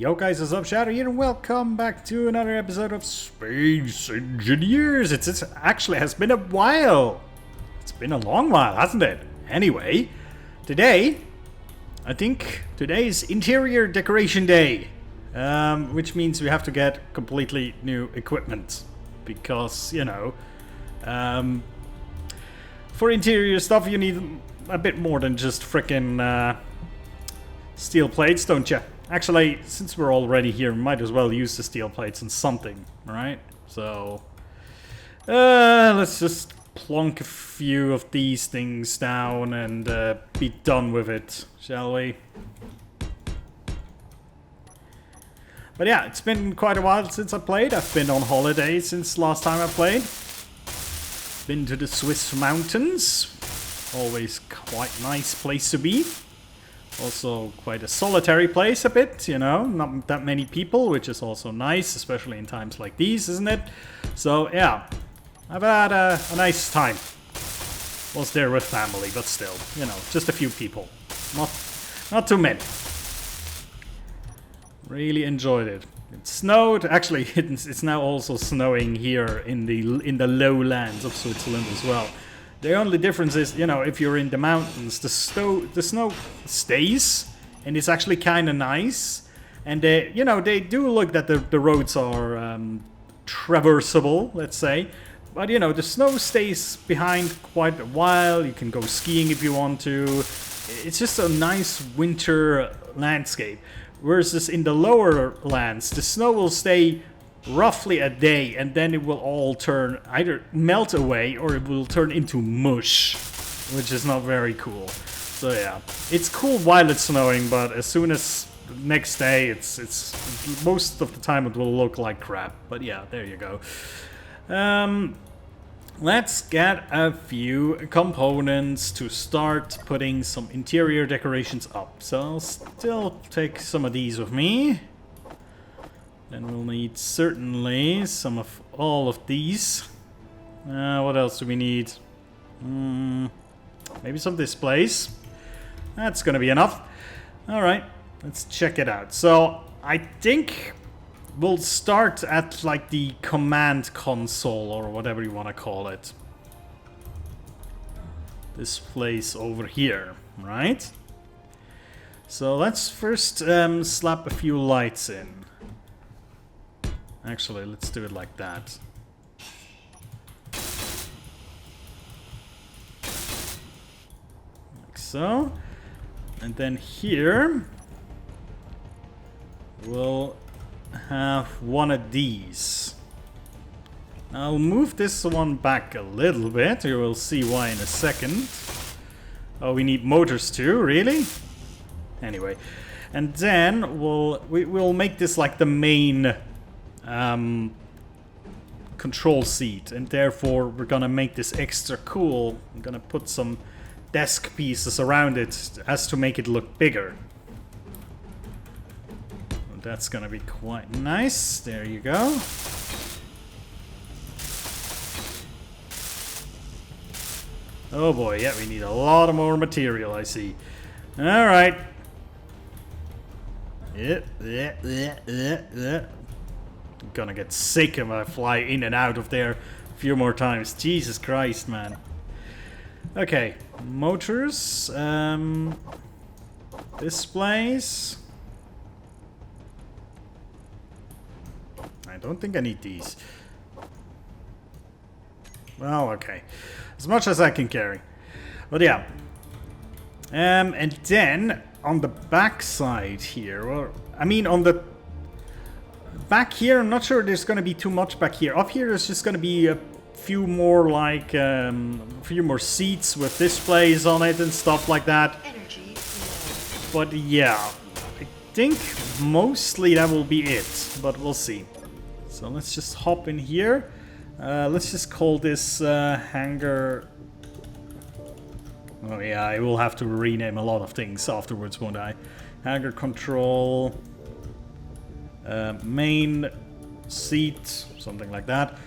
Yo guys, what's up? Shadow here and welcome back to another episode of Space Engineers. It actually has been a while. It's been a long while, hasn't it? Anyway, today, I think today is interior decoration day. Which means we have to get completely new equipment. Because, you know, for interior stuff you need a bit more than just frickin' steel plates, don't you? Actually, since we're already here, we might as well use the steel plates on something, right? So, let's just plonk a few of these things down and be done with it, shall we? But yeah, it's been quite a while since I played. I've been on holiday since last time I played. Been to the Swiss mountains. Always quite nice place to be. Also quite a solitary place a bit, you know, not that many people, which is also nice, especially in times like these, isn't it? So yeah, I've had a nice time. Was there with family, but still, you know, just a few people, not too many. Really enjoyed it. It snowed. Actually, it's now also snowing here in the lowlands of Switzerland as well. The only difference is, you know, if you're in the mountains, the snow stays, and it's actually kind of nice. And they, you know, they do look that the roads are traversable, let's say. But, you know, the snow stays behind quite a while. You can go skiing if you want to. It's just a nice winter landscape. Whereas in the lower lands, the snow will stay roughly a day, and then it will all turn, either melt away or it will turn into mush, which is not very cool. So yeah, it's cool while it's snowing, but as soon as the next day, it's most of the time it will look like crap. But yeah, there you go. Let's get a few components to start putting some interior decorations up. So I'll still take some of these with me. Then we'll need certainly some of all of these. What else do we need? Maybe some displays. That's gonna be enough. Alright, let's check it out. So I think we'll start at like the command console or whatever you want to call it. This place over here, right? So let's first slap a few lights in. Actually, let's do it like that. Like so. And then here we'll have one of these. I'll move this one back a little bit. You will see why in a second. Oh, we need motors too, really? Anyway. And then we'll make this like the main control seat, and therefore we're gonna make this extra cool. I'm gonna put some desk pieces around it as to make it look bigger. That's gonna be quite nice. There you go. Oh boy, yeah, we need a lot of more material, I see. Alright. Gonna get sick if I fly in and out of there a few more times. Jesus Christ, man. Okay, motors, displays. I don't think I need these. Well, okay, as much as I can carry. But yeah, and then on the back side here, or I mean on the back here, I'm not sure there's going to be too much back here. Up here there's just going to be a few more like a few more seats with displays on it and stuff like that. But yeah, I think mostly that will be it, but we'll see. So let's just hop in here. Let's just call this hangar. Oh yeah, I will have to rename a lot of things afterwards, won't I? Hangar control, main seat, something like that.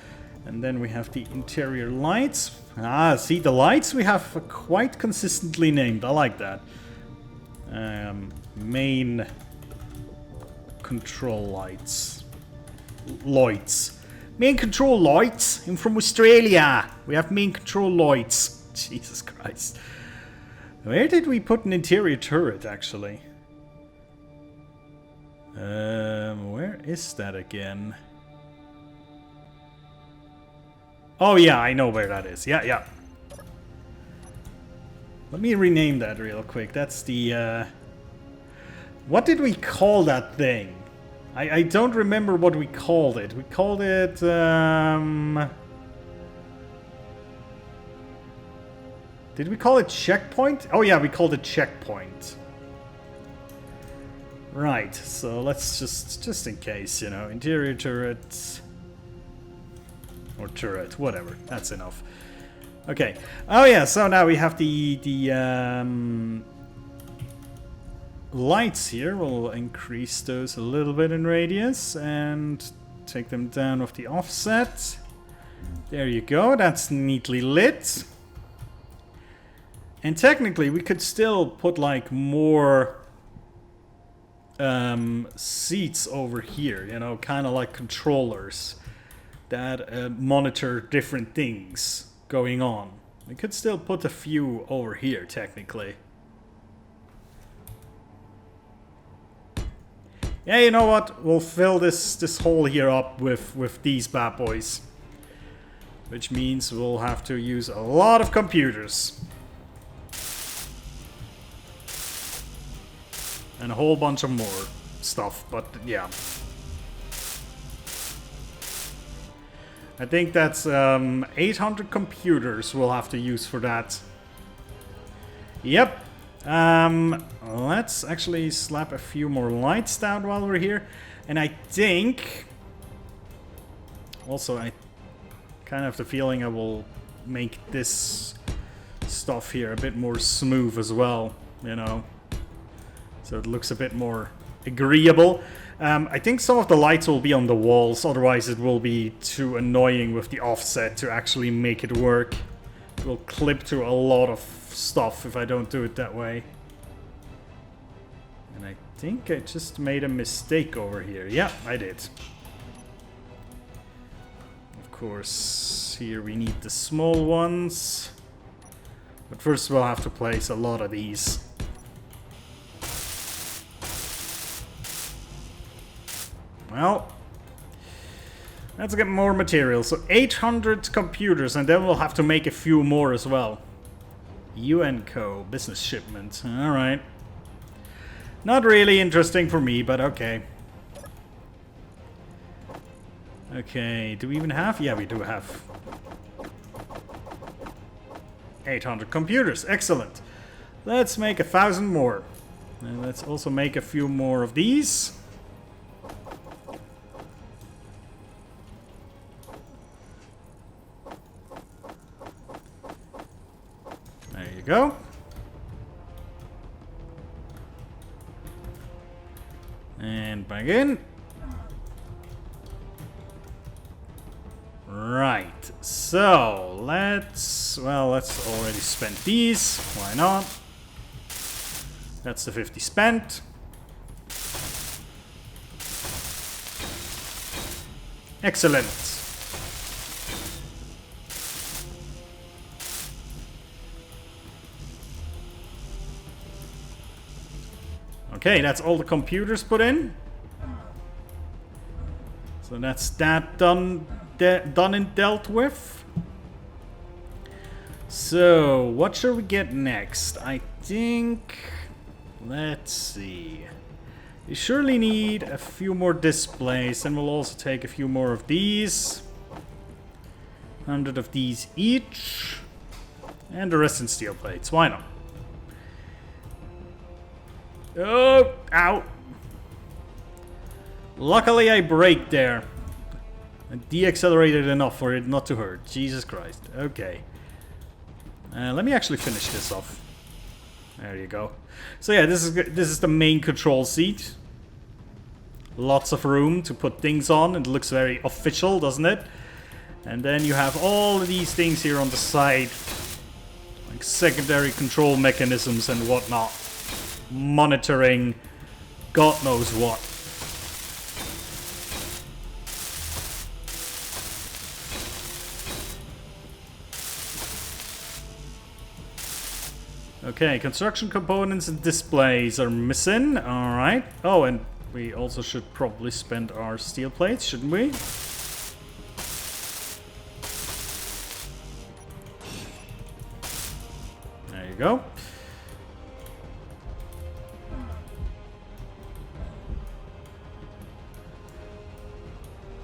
And then we have the interior lights. Ah, see, the lights we have quite consistently named. I like that. Main control lights. Lights. Main control lights? I'm from Australia. We have main control lights. Jesus Christ. Where did we put an interior turret, actually? Where is that again? Oh yeah, I know where that is. Yeah. Let me rename that real quick. That's the... What did we call that thing? I don't remember what we called it. We called it... Did we call it checkpoint? Oh yeah, we called it checkpoint. Right, so let's just in case, you know, interior turret... Or turret, whatever. That's enough. Okay. Oh yeah, so now we have the lights here. We'll increase those a little bit in radius and take them down with the offset. There you go. That's neatly lit. And technically, we could still put like more seats over here, you know, kind of like controllers that monitor different things going on. We could still put a few over here, technically. Yeah, you know what? We'll fill this hole here up with these bad boys. Which means we'll have to use a lot of computers. And a whole bunch of more stuff, but yeah. I think that's 800 computers we'll have to use for that. Yep. Let's actually slap a few more lights down while we're here. And I think... Also, I kind of have the feeling I will make this stuff here a bit more smooth as well, you know. So it looks a bit more agreeable. I think some of the lights will be on the walls, otherwise it will be too annoying with the offset to actually make it work. It will clip to a lot of stuff if I don't do it that way. And I think I just made a mistake over here. Yeah, I did. Of course, here we need the small ones. But first we'll have to place a lot of these. Well, let's get more material. So 800 computers, and then we'll have to make a few more as well. UN Co. Business shipment. Alright. Not really interesting for me, but okay. Okay, do we even have? Yeah, we do have 800 computers. Excellent. Let's make 1,000 more. And let's also make a few more of these. Go. And back in. Right. So let's already spend these. Why not? That's the 50 spent. Excellent. Okay, that's all the computers put in. So that's that done and dealt with. So, what should we get next? I think... Let's see. We surely need a few more displays, and we'll also take a few more of these. 100 of these each. And the rest in steel plates. Why not? Oh, ow. Luckily I braked there. I de-accelerated enough for it not to hurt. Jesus Christ. Okay. Let me actually finish this off. There you go. So yeah, this is the main control seat. Lots of room to put things on. It looks very official, doesn't it? And then you have all of these things here on the side. Like secondary control mechanisms and whatnot. Monitoring God knows what. Okay, construction components and displays are missing. Alright. Oh, and we also should probably spend our steel plates, shouldn't we? There you go.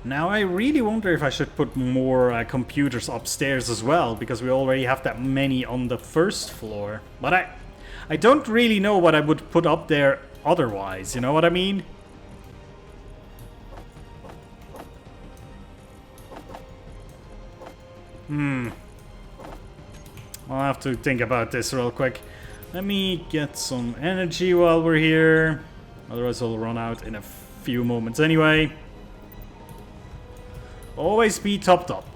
Now I really wonder if I should put more computers upstairs as well, because we already have that many on the first floor. But I don't really know what I would put up there otherwise, you know what I mean? I'll have to think about this real quick. Let me get some energy while we're here. Otherwise I'll run out in a few moments anyway. Always be topped up.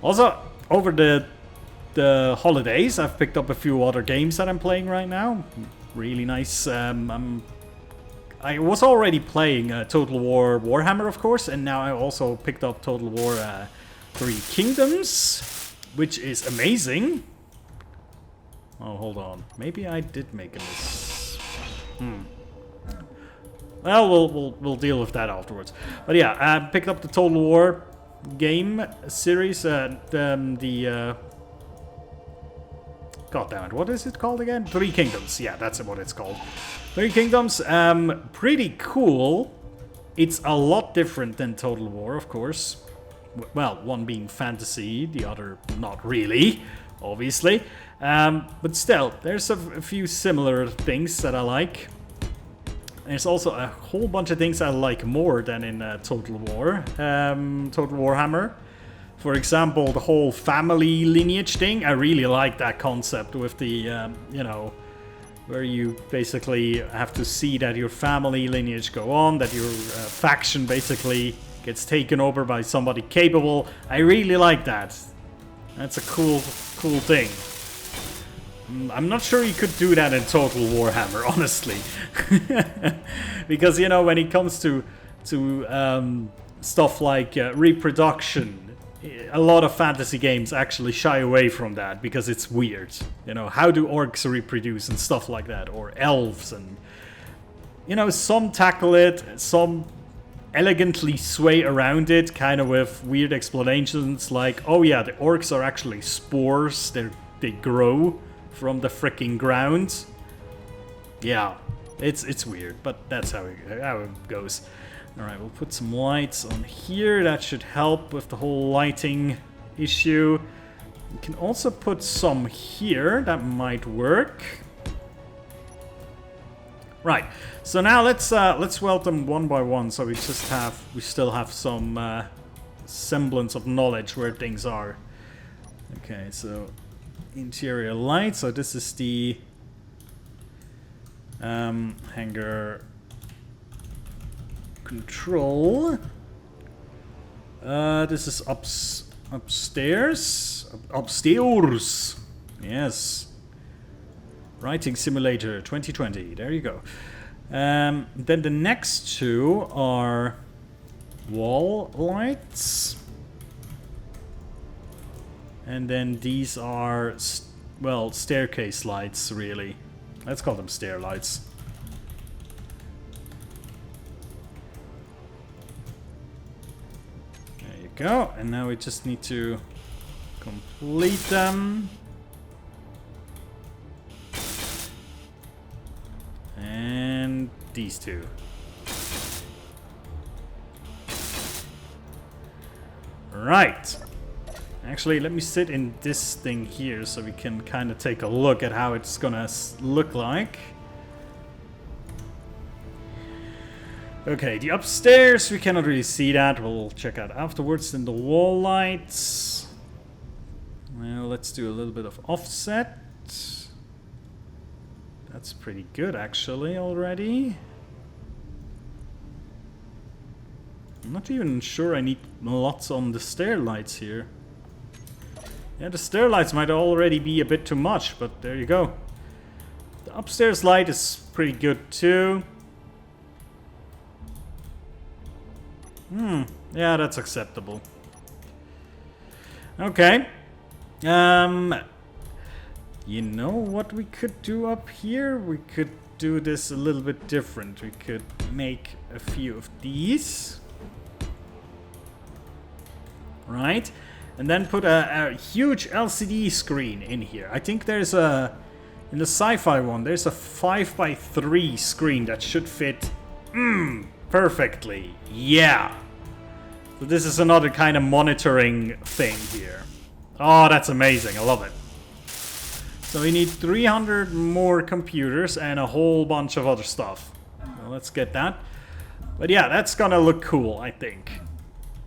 Also, over the holidays, I've picked up a few other games that I'm playing right now. Really nice. I was already playing Total War Warhammer, of course, and now I also picked up Total War 3 Kingdoms, which is amazing. Oh, hold on. Maybe I did make a miss. Well, we'll deal with that afterwards. But yeah, I picked up the Total War game series. God damn it, what is it called again? 3 Kingdoms. Yeah, that's what it's called. 3 Kingdoms. Pretty cool. It's a lot different than Total War, of course. Well, one being fantasy, the other not really, obviously. But still, there's a few similar things that I like. There's also a whole bunch of things I like more than in Total War, Total Warhammer. For example, the whole family lineage thing. I really like that concept with the, you know, where you basically have to see that your family lineage go on, that your faction basically gets taken over by somebody capable. I really like that. That's a cool thing. I'm not sure you could do that in Total Warhammer, honestly. Because, you know, when it comes to stuff like reproduction, a lot of fantasy games actually shy away from that because it's weird. You know, how do orcs reproduce and stuff like that, or elves, and you know, some tackle it, some elegantly sway around it, kind of with weird explanations like, oh yeah, the orcs are actually spores, they grow from the freaking ground. Yeah, it's weird, but that's how it goes. Alright, we'll put some lights on here. That should help with the whole lighting issue. We can also put some here. That might work. Right. So now let's weld them one by one, so we still have some semblance of knowledge where things are. Okay, so interior light. So this is the hangar control. This is upstairs. Upstairs. Yes. Writing Simulator 2020. There you go. Then the next two are wall lights. And then these are, well, staircase lights, really. Let's call them stair lights. There you go. And now we just need to complete them. And these two. Right. Actually, let me sit in this thing here so we can kind of take a look at how it's gonna look like. Okay, the upstairs, we cannot really see that. We'll check out afterwards. Then the wall lights. Well, let's do a little bit of offset. That's pretty good, actually, already. I'm not even sure I need lots on the stair lights here. Yeah, the stair lights might already be a bit too much, but there you go. The upstairs light is pretty good, too. Yeah, that's acceptable. Okay. You know what we could do up here? We could do this a little bit different. We could make a few of these. Right? And then put a huge LCD screen in here. I think there's a... In the sci-fi one, there's a 5x3 screen that should fit perfectly. Yeah. So this is another kind of monitoring thing here. Oh, that's amazing. I love it. So we need 300 more computers and a whole bunch of other stuff. Well, let's get that. But yeah, that's gonna look cool, I think.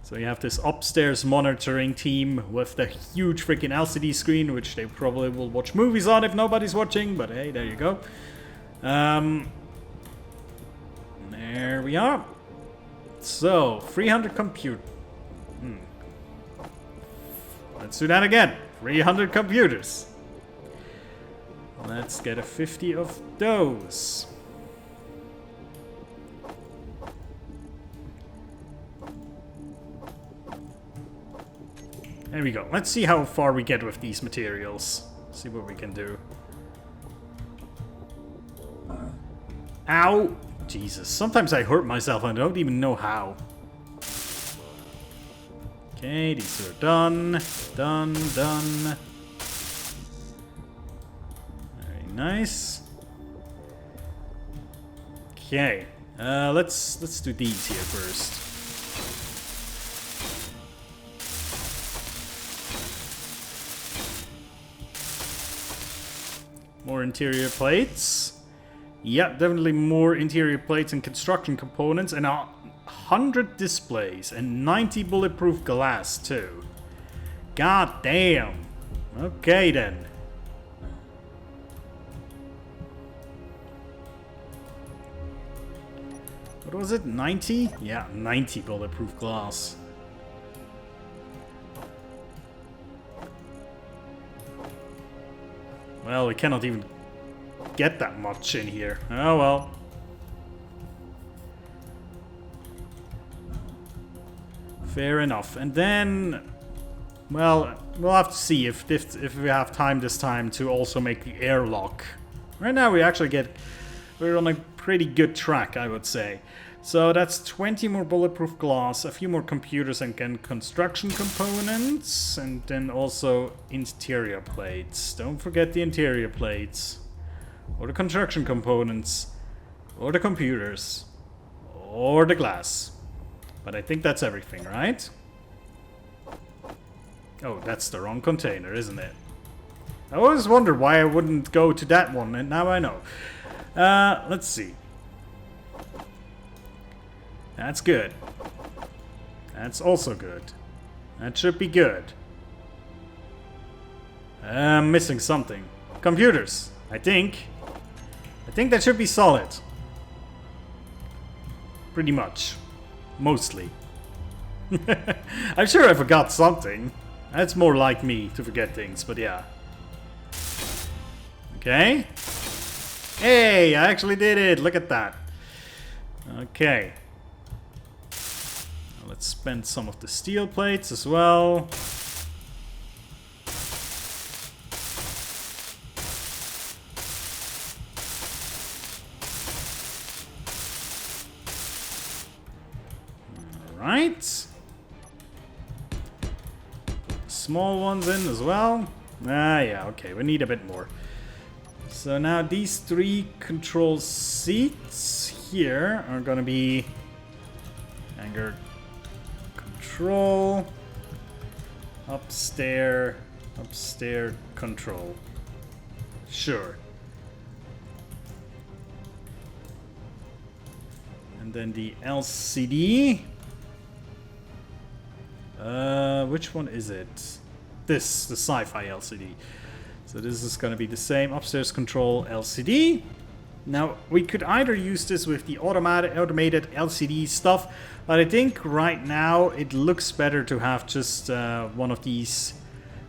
So you have this upstairs monitoring team with the huge freaking LCD screen, which they probably will watch movies on if nobody's watching, but hey, there you go. There we are. So, 300 compute. Let's do that again. 300 computers. Let's get a 50 of those. There we go. Let's see how far we get with these materials. See what we can do. Ow! Jesus, sometimes I hurt myself and I don't even know how. Okay, these are done. Done. Very nice. Okay, let's do these here first. More interior plates. Yep, definitely more interior plates and construction components, and 100 displays and 90 bulletproof glass too. God damn. Okay then. What was it? 90? Yeah, 90 bulletproof glass. Well, we cannot even get that much in here. Oh well. Fair enough. And then, well, we'll have to see if we have time this time to also make the airlock. Right now we're on a pretty good track, I would say. So that's 20 more bulletproof glass, a few more computers and construction components, and then also interior plates. Don't forget the interior plates. Or the construction components, or the computers, or the glass. But I think that's everything, right? Oh, that's the wrong container, isn't it? I always wondered why I wouldn't go to that one, and now I know. Let's see. That's good. That's also good. That should be good. I'm missing something. Computers, I think. I think that should be solid. Pretty much. Mostly. I'm sure I forgot something. That's more like me to forget things, but yeah. Okay. Hey, I actually did it. Look at that. Okay. Now let's spend some of the steel plates as well. Right. Small ones in as well. Ah, yeah, okay, we need a bit more. So now these three control seats here are gonna be hangar control, upstairs control. Sure. And then the LCD. Which one is it? This, the sci-fi LCD. So this is going to be the same upstairs control LCD. Now we could either use this with the automated LCD stuff, but I think right now it looks better to have just one of these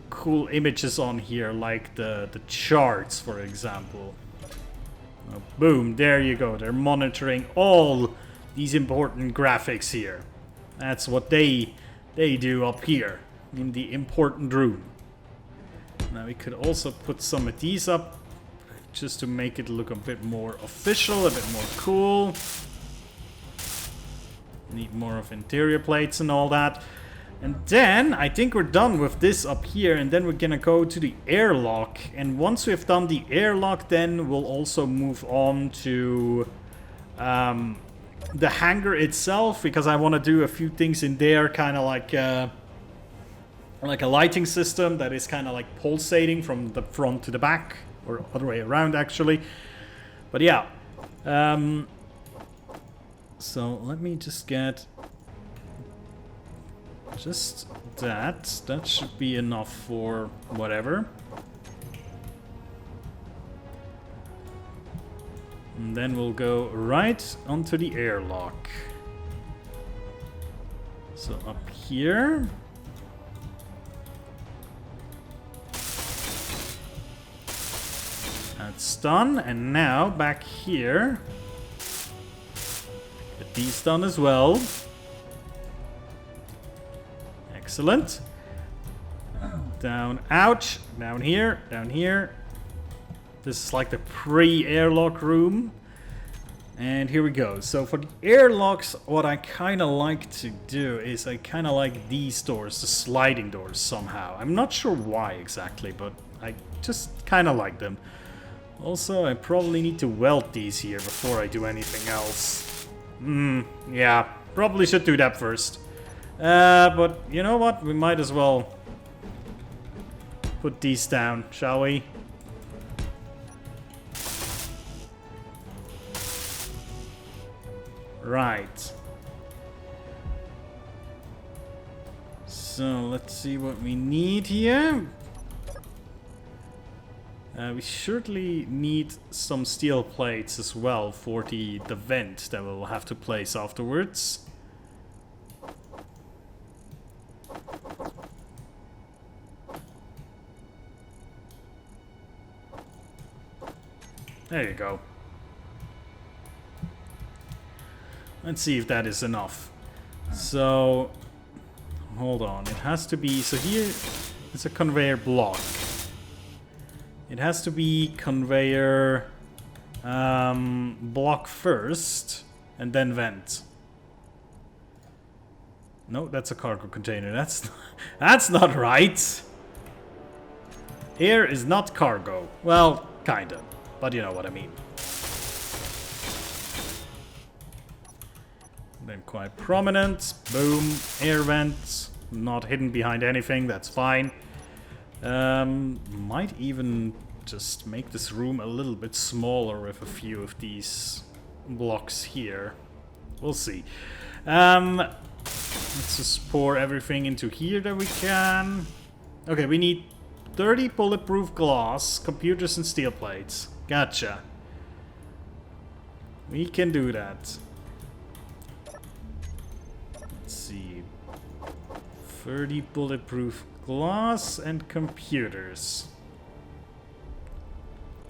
cool images on here, like the charts, for example. Oh, boom, there you go. They're monitoring all these important graphics here. That's what they do up here in the important room. Now we could also put some of these up just to make it look a bit more official, a bit more cool. Need more of interior plates and all that. And then I think we're done with this up here, and then we're gonna go to the airlock. And once we've done the airlock, then we'll also move on to the hangar itself, because I want to do a few things in there, kind of like a lighting system that is kind of like pulsating from the front to the back, or other way around actually. But yeah, so let me just get just that. That should be enough for whatever. And then we'll go right onto the airlock. So up here. That's done. And now back here. Get these done as well. Excellent. Down, ouch. Down here, down here. This is like the pre-airlock room. And here we go. So for the airlocks, what I kind of like to do is I kind of like these doors, the sliding doors somehow. I'm not sure why exactly, but I just kind of like them. Also, I probably need to weld these here before I do anything else. Yeah, probably should do that first. But you know what? We might as well put these down, shall we? Right. So let's see what we need here. We surely need some steel plates as well for the vent that we'll have to place afterwards. There you go. Let's see if that is enough. So, hold on. It has to be... So here, it's a conveyor block. It has to be conveyor block first, and then vent. No, that's a cargo container. That's not right. Air is not cargo. Well, kinda. But you know what I mean. Then quite prominent. Boom. Air vent. Not hidden behind anything. That's fine. Might even just make this room a little bit smaller with a few of these blocks here. We'll see. Let's just pour everything into here that we can. Okay, we need 30 bulletproof glass, computers and steel plates. Gotcha. We can do that. Let's see. 30 bulletproof glass and computers.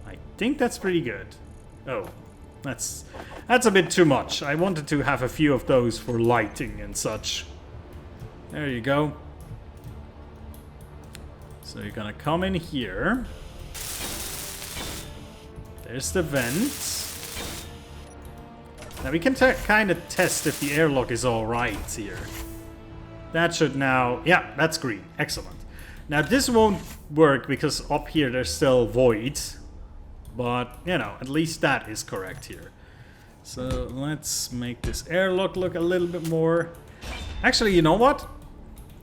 I think that's pretty good. Oh, that's a bit too much. I wanted to have a few of those for lighting and such. There you go. So you're gonna come in here. There's the vent. Now we can kind of test if the airlock is alright here. That should now... Yeah, that's green. Excellent. Now this won't work because up here there's still void. But, you know, at least that is correct here. So let's make this airlock look a little bit more... Actually, you know what?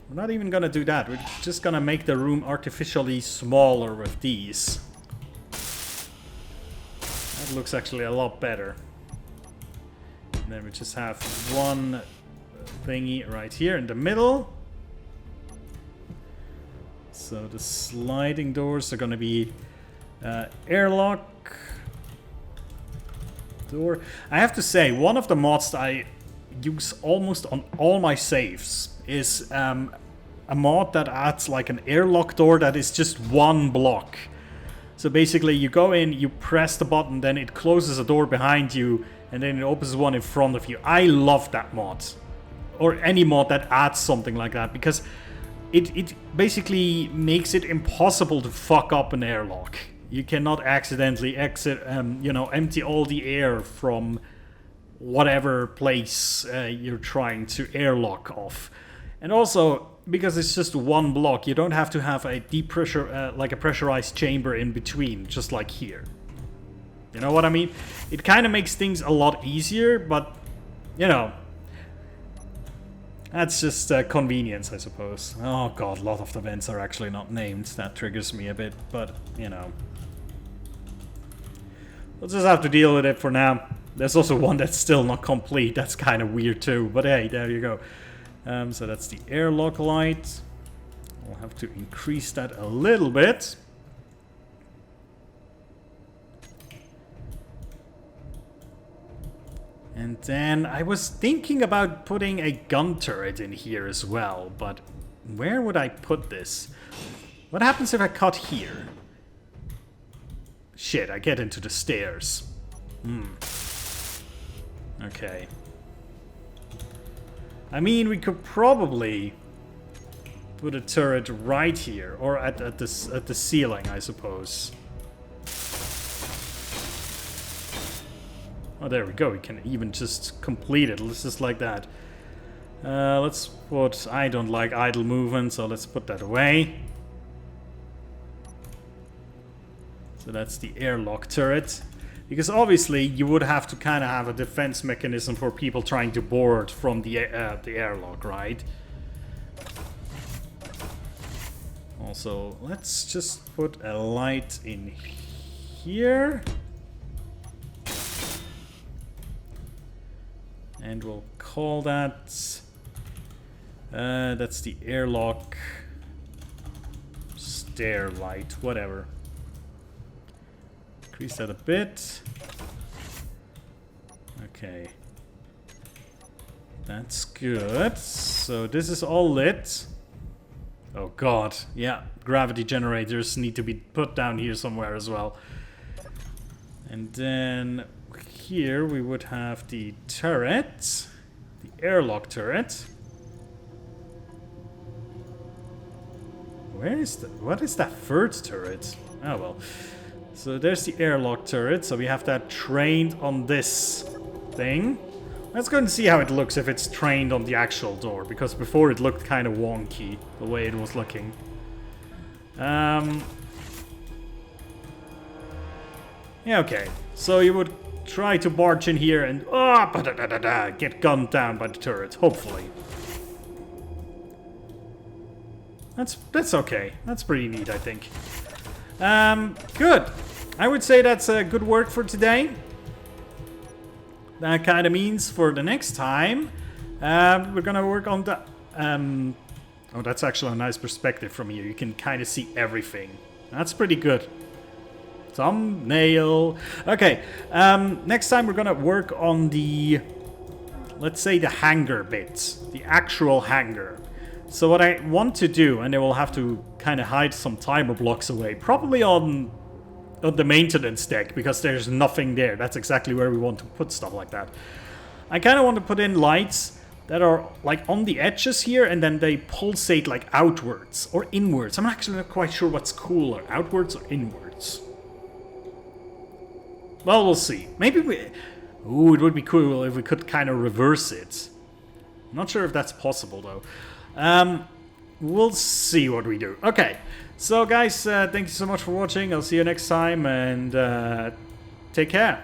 We're not even gonna do that. We're just gonna make the room artificially smaller with these. That looks actually a lot better. And then we just have one thingy right here in the middle. So the sliding doors are gonna be airlock door. I have to say, one of the mods that I use almost on all my saves is a mod that adds like an airlock door that is just one block. So basically you go in, you press the button, then it closes a door behind you, and then it opens one in front of you. I love that mod. Or any mod that adds something like that, because it basically makes it impossible to fuck up an airlock. You cannot accidentally exit, you know, empty all the air from whatever place you're trying to airlock off. And also, because it's just one block, you don't have to have a deep pressure, like a pressurized chamber in between, just like here. You know what I mean? It kind of makes things a lot easier, but, you know, that's just convenience, I suppose. Oh god, a lot of the vents are actually not named. That triggers me a bit, but, you know. We'll just have to deal with it for now. There's also one that's still not complete. That's kind of weird too, but hey, there you go. So that's the airlock light. We'll have to increase that a little bit. And then I was thinking about putting a gun turret in here as well, but where would I put this? What happens if I cut here? Shit, I get into the stairs. Okay. I mean, we could probably put a turret right here, or at the ceiling, I suppose. Oh, there we go. We can even just complete it. Let's just like that. Let's put... I don't like idle movement, so let's put that away. So that's the airlock turret. Because obviously you would have to kind of have a defense mechanism for people trying to board from the airlock, right? Also, let's just put a light in here. And we'll call that... that's the airlock stair light, whatever. Increase that a bit. Okay. That's good. So this is all lit. Oh god, yeah. Gravity generators need to be put down here somewhere as well. And then here we would have the turret. The airlock turret. Where is the... What is that third turret? Oh well. So there's the airlock turret, so we have that trained on this thing. Let's go and see how it looks if it's trained on the actual door, because before it looked kind of wonky, the way it was looking. Yeah, okay. So you would try to barge in here and get gunned down by the turret, hopefully. That's okay. That's pretty neat, I think. Good. I would say that's good work for today. That kind of means for the next time, we're gonna work on the... oh, that's actually a nice perspective from here. You can kind of see everything. That's pretty good. Thumbnail. Okay, next time we're gonna work on the... Let's say the hangar bit. The actual hangar. So what I want to do, and I will have to kind of hide some timer blocks away, probably on the maintenance deck, because there's nothing there. That's exactly where we want to put stuff like that. I kind of want to put in lights that are like on the edges here, and then they pulsate like outwards or inwards. I'm actually not quite sure what's cooler, outwards or inwards. Well, we'll see. Maybe we... Ooh, it would be cool if we could kind of reverse it. I'm not sure if that's possible though. We'll see what we do. Okay, so guys, thank you so much for watching. I'll see you next time, and take care.